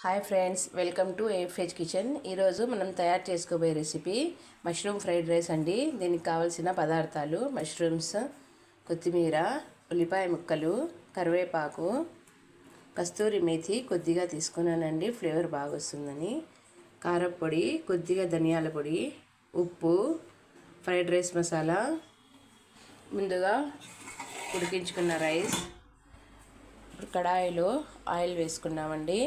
Hi friends, welcome to ఏఫ్హెచ్ kitchen. ఈరోజు మనం తయారు చేసుకోబోయే రెసిపీ మష్రూమ్ ఫ్రైడ్ రైస్ అండి. దీనికి కావాల్సిన పదార్థాలు మష్రూమ్స్, కొత్తిమీర, ఉల్లిపాయ ముక్కలు, కరివేపాకు, కస్తూరి మేథి కొద్దిగా తీసుకున్నానండి, ఫ్లేవర్ బాగా వస్తుందని, కారపొడి, కొద్దిగా ధనియాల పొడి, ఉప్పు, ఫ్రైడ్ రైస్ మసాలా, ముందుగా ఉడికించుకున్న రైస్. కడాయిలో ఆయిల్ వేసుకున్నామండి.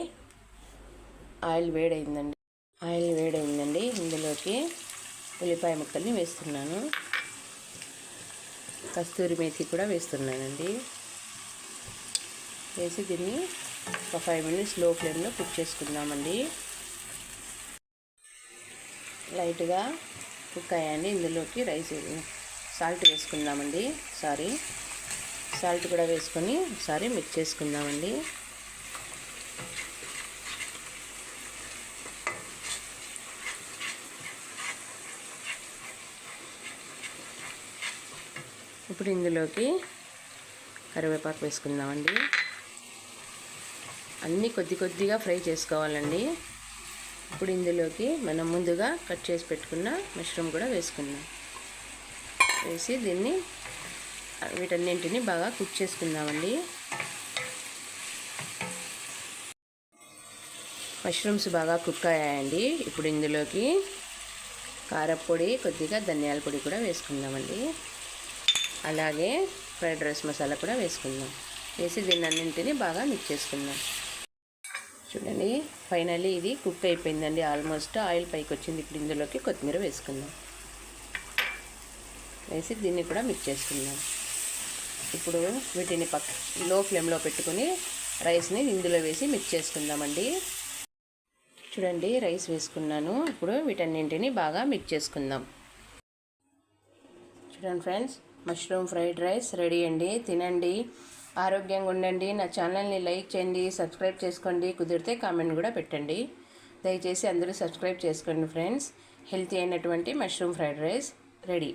ఆయిల్ వేడైందండి. ఇందులోకి ఉల్లిపాయ ముక్కల్ని వేస్తున్నాను. కస్తూరి మేథి కూడా వేస్తున్నానండి. వేసి దీన్ని ఒక 5 మినిట్స్ లో ఫ్లేమ్లో కుక్ చేసుకుందామండి. లైట్గా కుక్ అయ్యాయండి. ఇందులోకి సాల్ట్ వేసుకుందామండి. సాల్ట్ కూడా వేసుకొని ఒకసారి మిక్స్ చేసుకుందామండి. ఇప్పుడు ఇందులోకి కరివేపాకు వేసుకుందామండి. అన్నీ కొద్దిగా ఫ్రై చేసుకోవాలండి. ఇప్పుడు ఇందులోకి మనం ముందుగా కట్ చేసి పెట్టుకున్న మష్రూమ్ కూడా వేసుకుందాం. వేసి వీటన్నింటినీ బాగా కుక్ చేసుకుందామండి. మష్రూమ్స్ బాగా కుక్ అయ్యాయండి. ఇప్పుడు ఇందులోకి కారపొడి, కొద్దిగా ధనియాల పొడి కూడా వేసుకుందామండి. అలాగే ఫ్రైడ్ రైస్ మసాలా కూడా వేసుకుందాం. వేసి దీన్నన్నింటినీ బాగా మిక్స్ చేసుకుందాం. చూడండి, ఫైనల్లీ ఇది కుక్ అయిపోయిందండి. ఆల్మోస్ట్ ఆయిల్ పైకి వచ్చింది. ఇప్పుడు ఇందులోకి కొత్తిమీర వేసుకుందాం. వేసి దీన్ని కూడా మిక్స్ చేసుకుందాం. ఇప్పుడు వీటిని లో ఫ్లేమ్లో పెట్టుకొని రైస్ని ఇందులో వేసి మిక్స్ చేసుకుందామండి. చూడండి, రైస్ వేసుకున్నాను. ఇప్పుడు వీటన్నింటినీ బాగా మిక్స్ చేసుకుందాం. చూడండి friends, mushroom fried rice ready అండి. తినండి, ఆరోగ్యంగా ఉండండి. నా ఛానల్ని లైక్ చేయండి, సబ్స్క్రైబ్ చేసుకోండి. కుదిరితే కామెంట్ కూడా పెట్టండి. దయచేసి అందరూ సబ్స్క్రైబ్ చేసుకోండి ఫ్రెండ్స్. హెల్తీ అయినటువంటి మష్రూమ్ ఫ్రైడ్ రైస్ రెడీ.